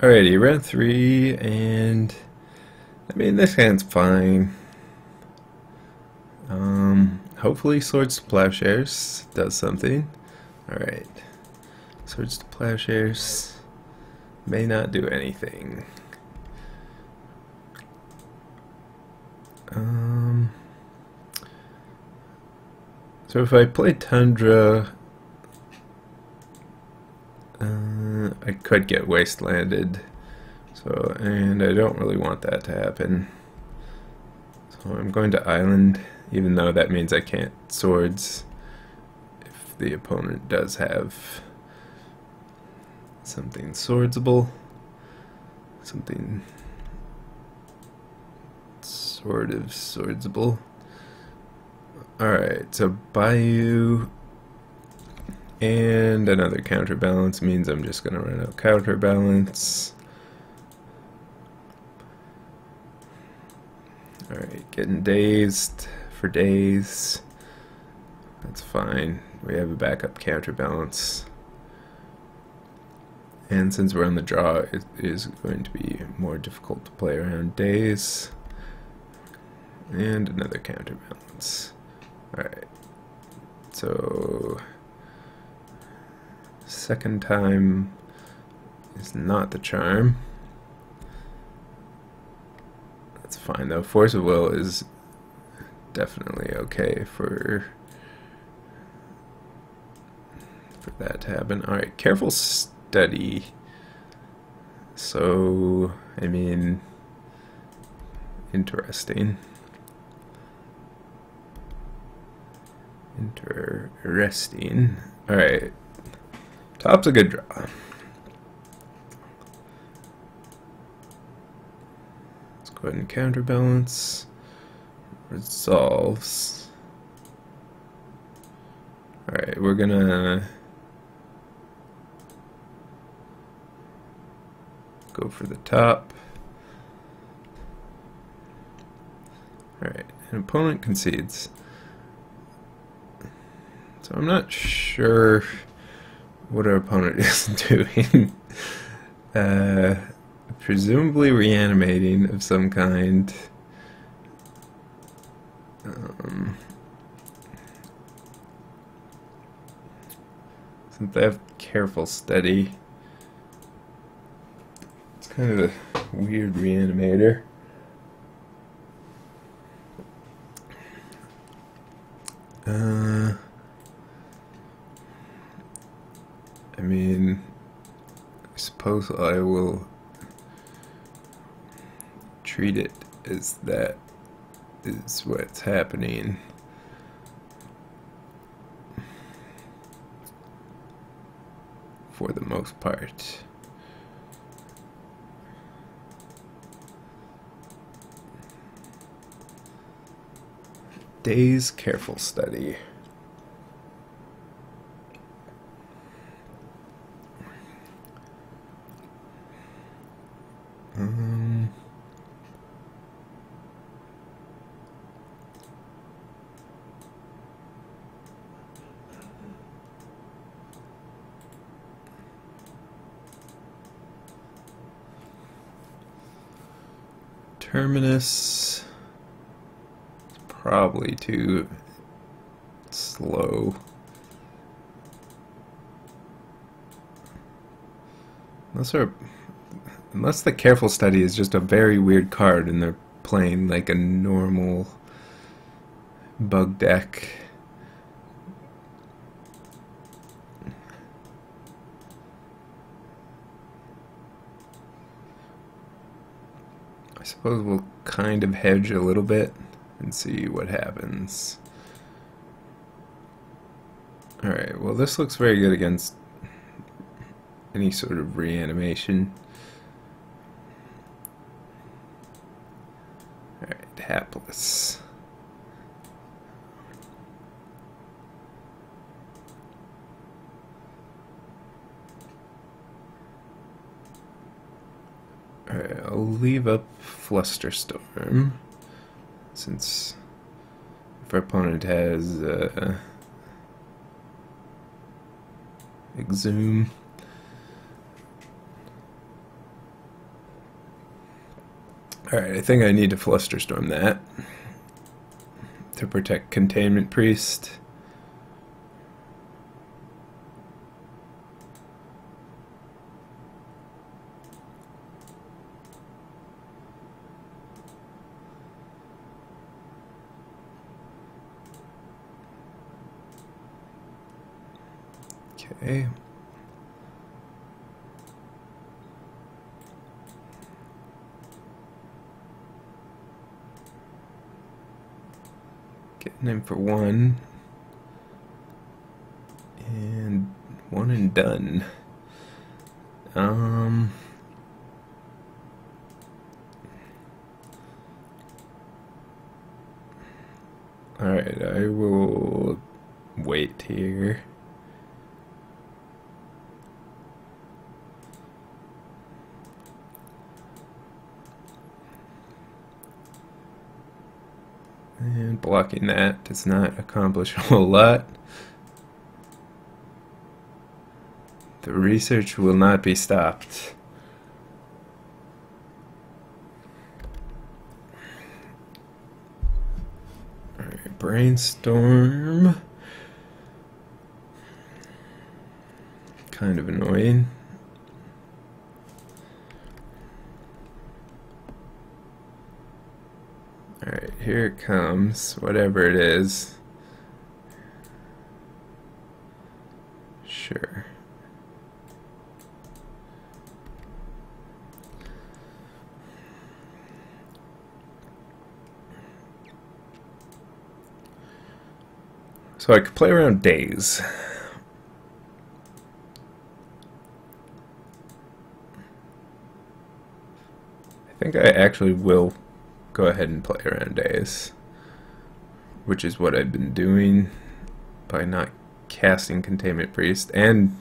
Alrighty, round three, and I mean this hand's fine. Hopefully Swords to Plowshares does something. Alright, Swords to Plowshares may not do anything. So if I play Tundra, I could get wastelanded. So, and I don't really want that to happen. So I'm going to Island, even though that means I can't Swords if the opponent does have something swordsable. Something sort of swordsable. Alright, so Bayou and another counterbalance means I'm just gonna run out counterbalance. Alright, getting dazed for days. That's fine. We have a backup counterbalance. And since we're on the draw, it is going to be more difficult to play around days. And another counterbalance. Alright. So second time is not the charm. That's fine though. Force of Will is definitely okay for that to happen. Alright, Careful Study. So, I mean, interesting. Interesting. Alright. Top's a good draw. Let's go ahead and counterbalance. Resolves. Alright, we're gonna go for the top. Alright, an opponent concedes. So I'm not sure what our opponent is doing. Presumably reanimating of some kind. Since they have Careful Study, it's kind of a weird reanimator. I mean, I suppose I will treat it as that is what's happening. For the most part. Days Careful Study. Terminus is probably too slow. Unless the Careful Study is just a very weird card and they're playing like a normal bug deck. I suppose we'll kind of hedge a little bit and see what happens. Alright, well this looks very good against any sort of reanimation. Alright, hapless. Alright, I'll leave up Flusterstorm, since if our opponent has Exhume. Alright, I think I need to Flusterstorm that to protect Containment Priest. Okay. Getting him for one. And one and done. Alright, I will wait here. And blocking that does not accomplish a whole lot. The research will not be stopped. Alright, brainstorm. Kind of annoying. Alright, here it comes, whatever it is. Sure. So I could play around days. I think I actually will go ahead and play around days, which is what I've been doing by not casting Containment Priest, and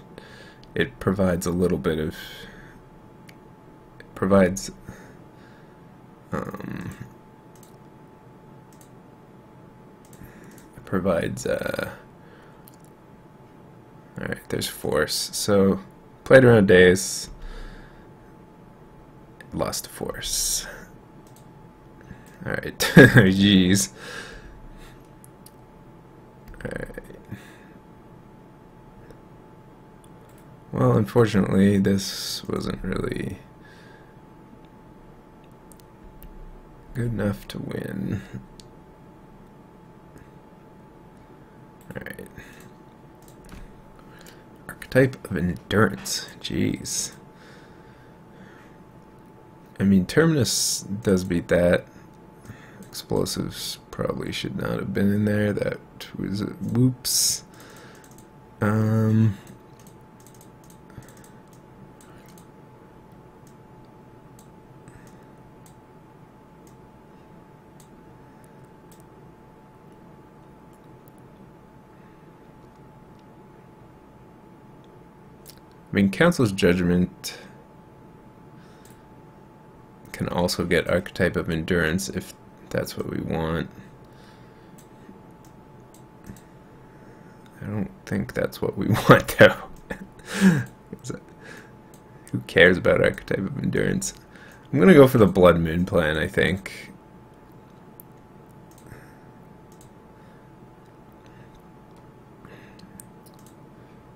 it provides a little bit of provides alright, there's force. So played around days, lost force. Alright, jeez. Alright. Well, unfortunately, this wasn't really good enough to win. Alright. Archetype of Endurance. Jeez. I mean, Terminus does beat that. Explosives probably should not have been in there. That was a whoops. I mean, Council's Judgment can also get Archetype of Endurance if that's what we want. I don't think that's what we want, though. Who cares about Archetype of Endurance? I'm gonna go for the Blood Moon plan, I think.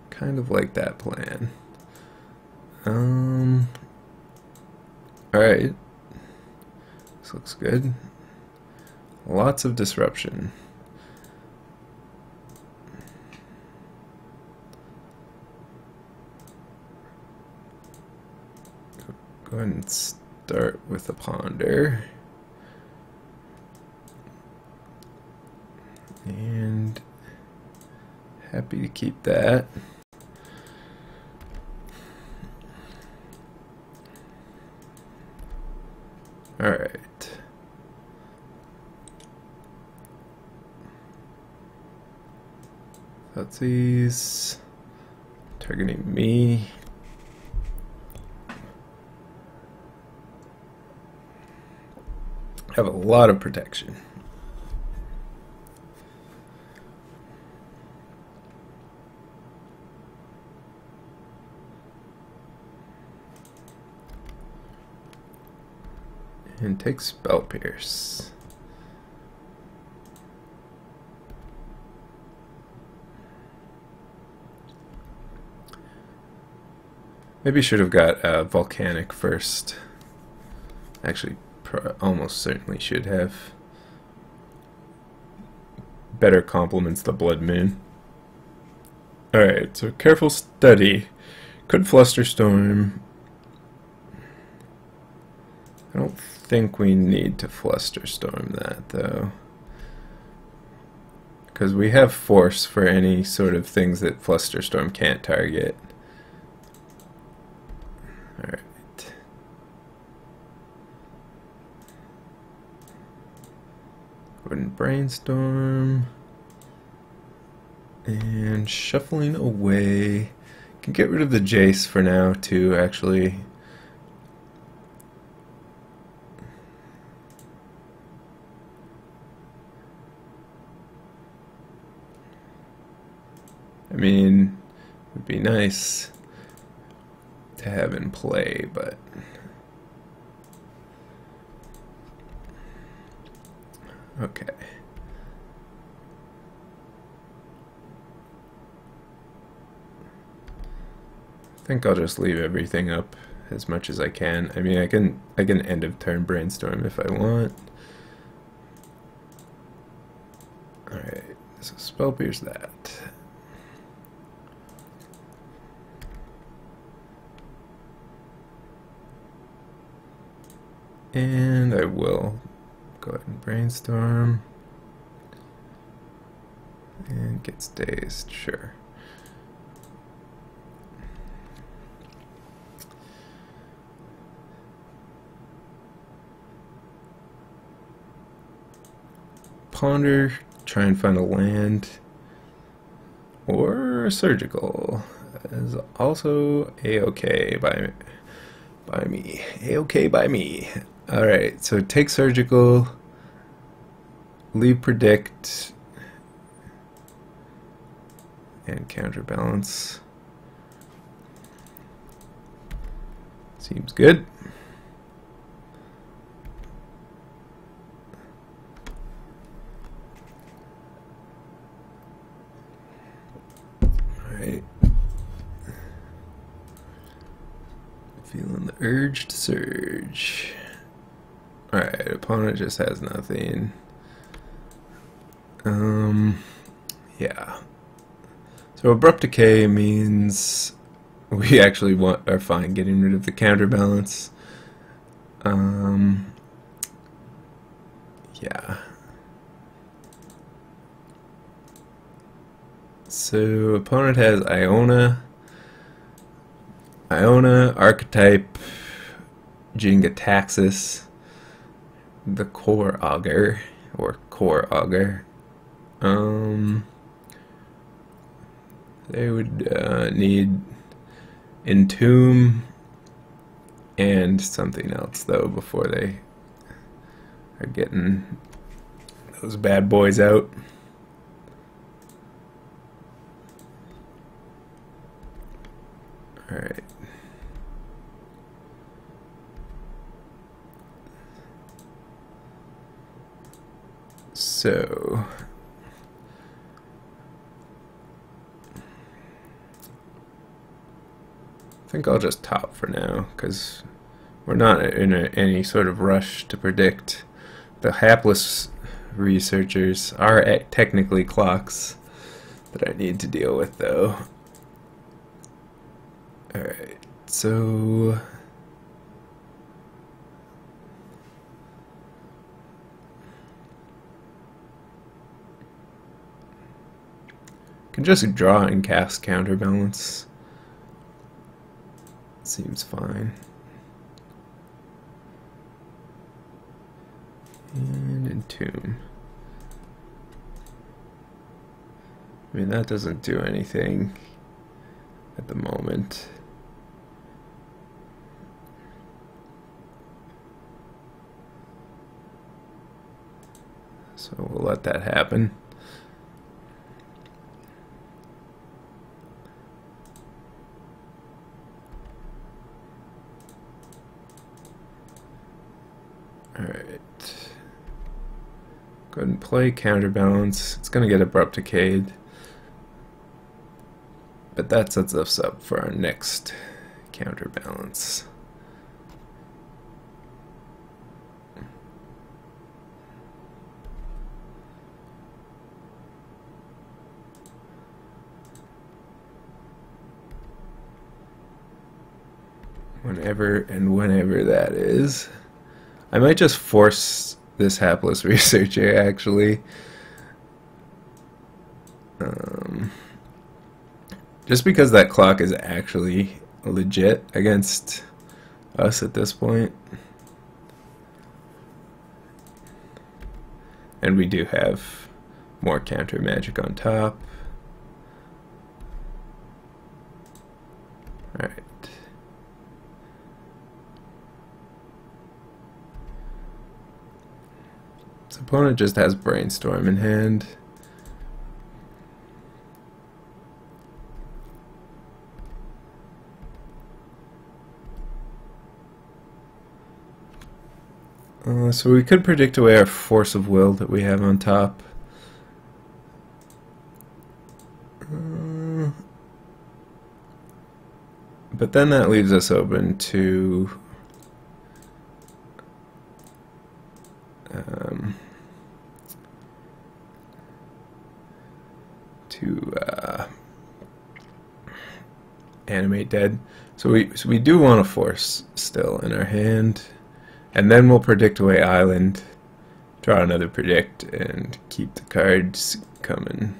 Kind of like that plan. Alright. This looks good. Lots of disruption. Go ahead and start with the Ponder. And happy to keep that. Alright. Thutsies. Targeting me. Have a lot of protection. And take Spell Pierce. Maybe should have got Volcanic first. Actually, almost certainly should have. Better complements the Blood Moon. Alright, so Careful Study. Could Flusterstorm. I don't think we need to Flusterstorm that, though. Because we have Force for any sort of things that Flusterstorm can't target. Alright. Go ahead and Brainstorm. And shuffling away. Can get rid of the Jace for now, too, actually. I mean, it would be nice to have in play, but okay. I think I'll just leave everything up as much as I can. I mean, I can end of turn Brainstorm if I want. All right, so Spell Pierce that. And I will go ahead and Brainstorm. And gets dazed, sure. Ponder, try and find a land. Or Surgical is also A-okay by me. A-okay by me. Alright, so take Surgical, leave Predict, and Counterbalance. Seems good. Alright. Feeling the urge to surge. Alright, opponent just has nothing. Yeah. So Abrupt Decay means we actually are fine getting rid of the Counterbalance. Yeah. So opponent has Iona, Archetype, Jingataxis, the Core Augur, or Core Augur. They would need Entomb and something else, though, before they are getting those bad boys out. Alright. So I think I'll just top for now, because we're not in any sort of rush to predict. The hapless researchers are technically clocks that I need to deal with, though. Alright, so can just draw and cast Counterbalance. Seems fine. And Entomb. I mean, that doesn't do anything at the moment. So we'll let that happen. Alright. Go ahead and play Counterbalance. It's going to get Abrupt Decayed. But that sets us up for our next Counterbalance. Whenever and whenever that is. I might just force this hapless researcher, actually. Just because that clock is actually legit against us at this point. And we do have more counter magic on top. Alright. This opponent just has Brainstorm in hand. So we could predict away our Force of Will that we have on top. But then that leaves us open to animate dead. So we do want a Force still in our hand. And then we'll predict away Island, draw another predict, and keep the cards coming.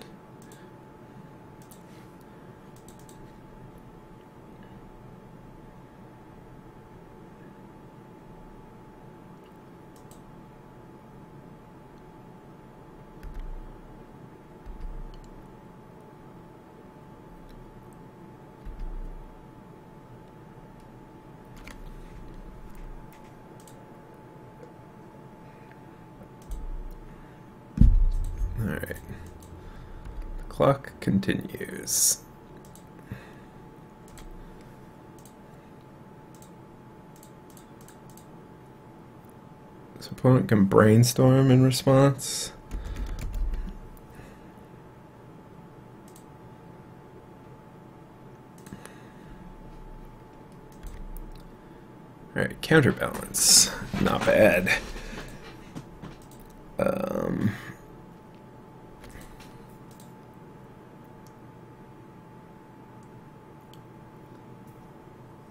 Alright. The clock continues. This opponent can Brainstorm in response. Alright, Counterbalance. Not bad.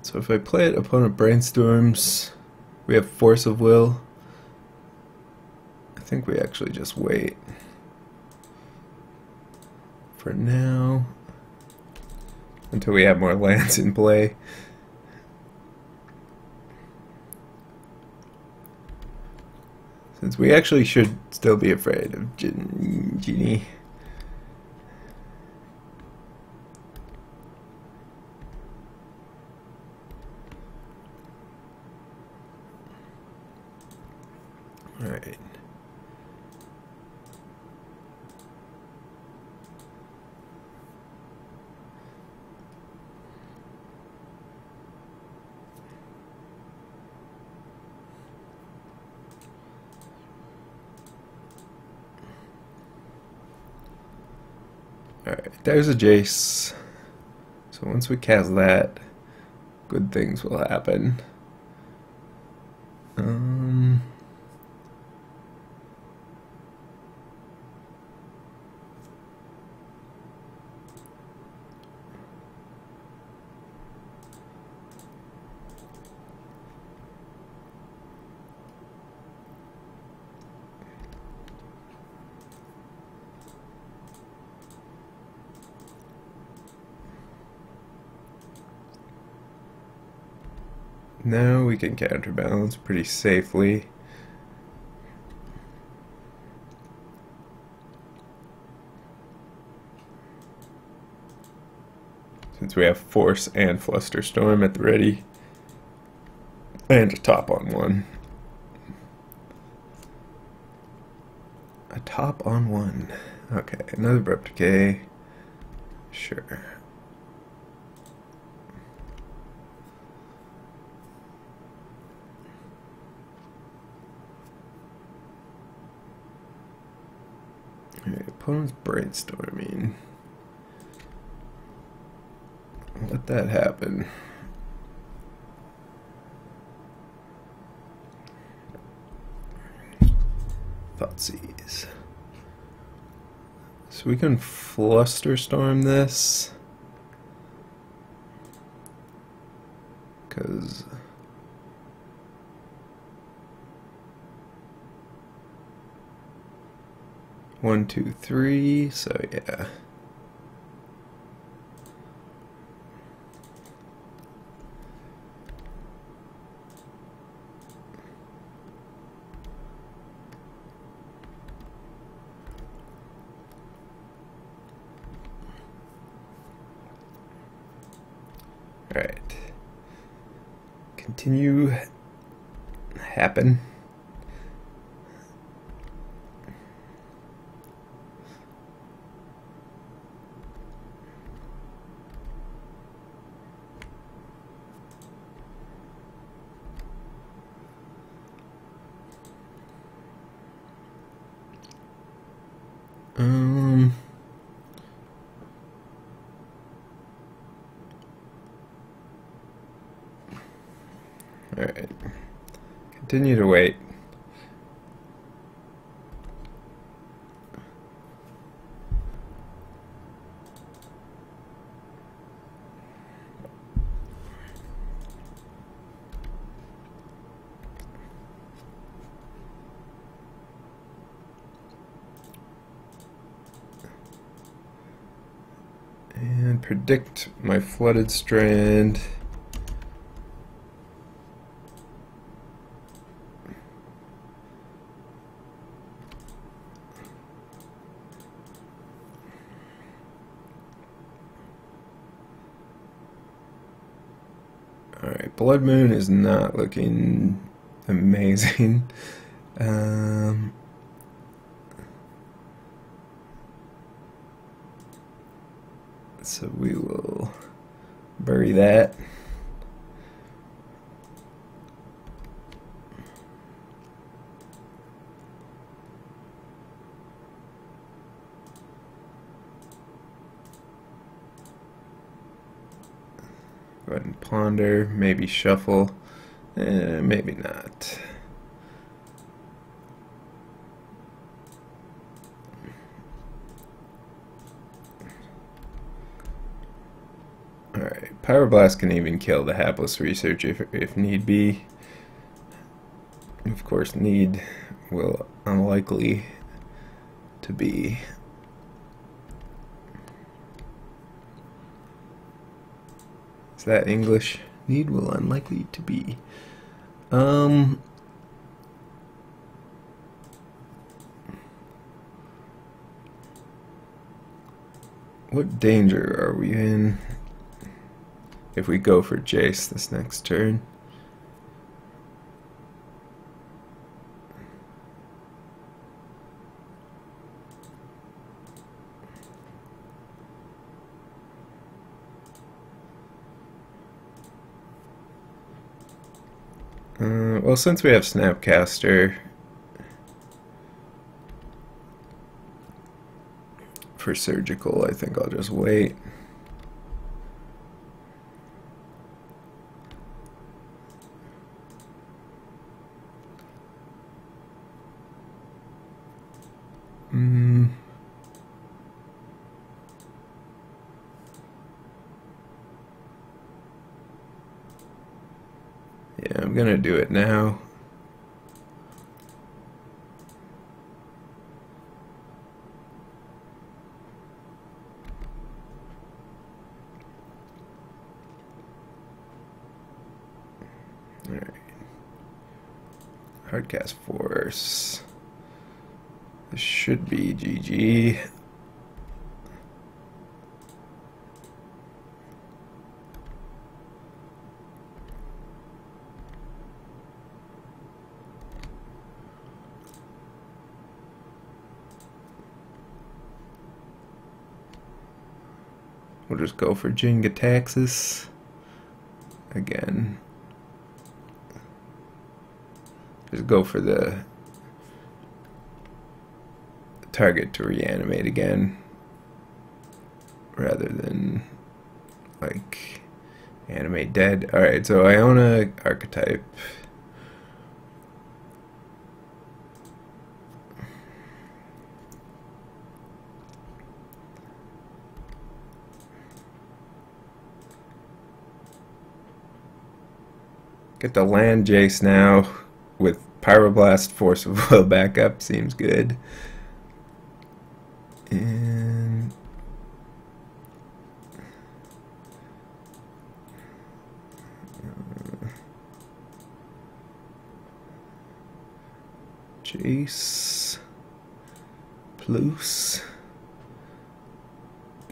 So if I play it, opponent Brainstorms, we have Force of Will. I think we actually just wait for now until we have more lands in play. Since we actually should still be afraid of Genie. Alright. Alright, there's a Jace. So once we cast that, good things will happen. Now we can counterbalance pretty safely. Since we have Force and Flusterstorm at the ready. And a top on one. A top on one. Okay, another Abrupt Decay. Sure. Alright, opponent's brainstorming. Let that happen. Thoughtseize. So we can flusterstorm this. Because 1, 2, 3, so yeah. Alright. Continue happen. Alright. Continue to wait. And predict my flooded strand. Alright, Blood Moon is not looking amazing. So we will bury that. Go ahead and ponder, maybe shuffle, maybe not. Alright, Pyroblast can even kill the hapless research if need be. Of course, need will unlikely to be. Is that English? Need will unlikely to be. What danger are we in if we go for Jace this next turn? Well, since we have Snapcaster for surgical, I think I'll just wait. Yeah, I'm gonna do it now. Alright. Hardcast Force. This should be GG. We'll just go for Jenga Taxes again. Just go for the target to reanimate again, rather than like animate dead. Alright, so Iona archetype. Get the land Jace now with Pyroblast, Force of Will backup, seems good. And Jace plus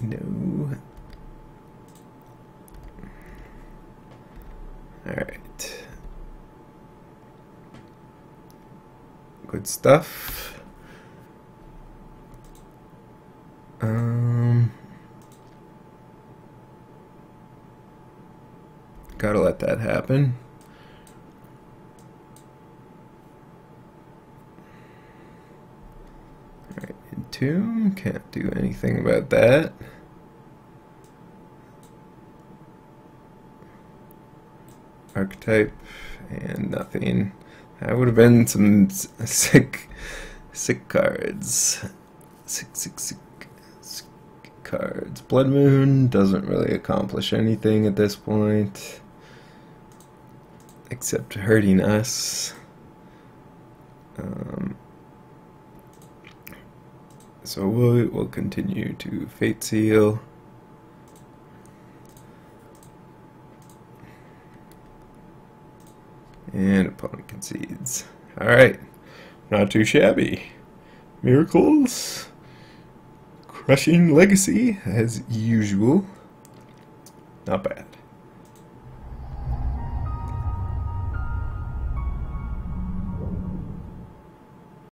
no. Alright. Good stuff. Gotta let that happen. Alright, Entomb, can't do anything about that. Archetype, and nothing. That would have been some sick cards. Sick cards. Blood Moon doesn't really accomplish anything at this point, except hurting us. So we'll continue to Fate Seal. And opponent concedes. Alright, not too shabby. Miracles. Crushing Legacy, as usual. Not bad.